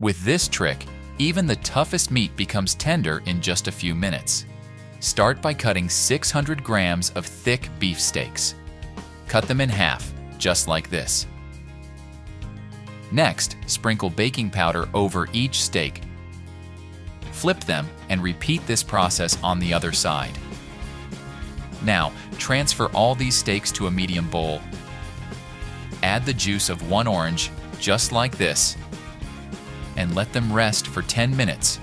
With this trick, even the toughest meat becomes tender in just a few minutes. Start by cutting 600 grams of thick beef steaks. Cut them in half, just like this. Next, sprinkle baking powder over each steak. Flip them and repeat this process on the other side. Now, transfer all these steaks to a medium bowl. Add the juice of 1 orange, just like this, and let them rest for 10 minutes.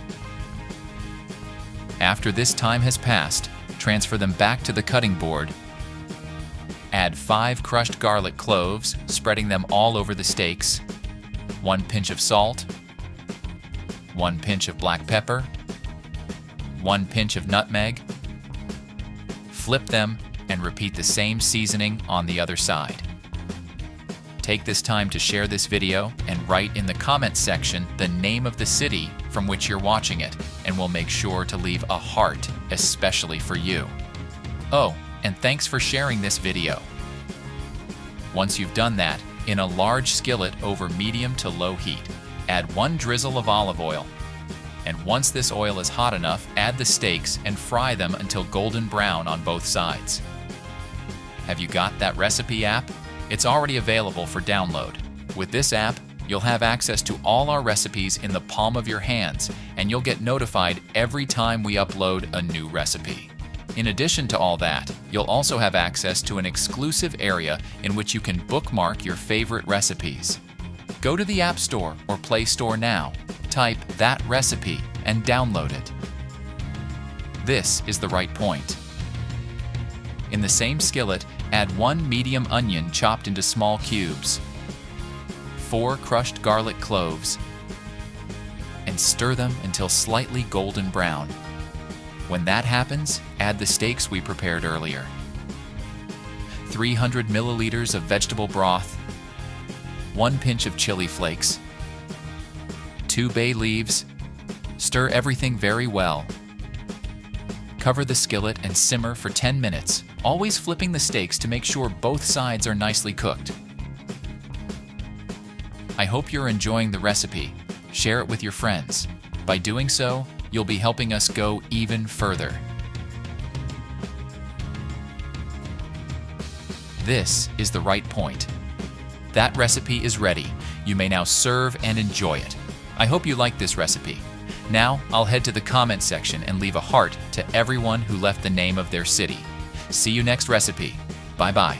After this time has passed, transfer them back to the cutting board. Add 5 crushed garlic cloves, spreading them all over the steaks, 1 pinch of salt, 1 pinch of black pepper, 1 pinch of nutmeg. Flip them and repeat the same seasoning on the other side. Take this time to share this video and write in the comments section the name of the city from which you're watching it, and we'll make sure to leave a heart especially for you. Oh, and thanks for sharing this video. Once you've done that, in a large skillet over medium to low heat, add 1 drizzle of olive oil. And once this oil is hot enough, add the steaks and fry them until golden brown on both sides. Have you got that recipe app? It's already available for download. With this app, you'll have access to all our recipes in the palm of your hands, and you'll get notified every time we upload a new recipe. In addition to all that, you'll also have access to an exclusive area in which you can bookmark your favorite recipes. Go to the App Store or Play Store now, type that recipe, and download it. This is the right point. In the same skillet, add 1 medium onion chopped into small cubes, 4 crushed garlic cloves, and stir them until slightly golden brown. When that happens, add the steaks we prepared earlier. 300 milliliters of vegetable broth, 1 pinch of chili flakes, 2 bay leaves. Stir everything very well. Cover the skillet and simmer for 10 minutes, always flipping the steaks to make sure both sides are nicely cooked. I hope you're enjoying the recipe. Share it with your friends. By doing so, you'll be helping us go even further. This is the right point. That recipe is ready. You may now serve and enjoy it. I hope you like this recipe. Now, I'll head to the comment section and leave a heart to everyone who left the name of their city. See you next recipe. Bye-bye.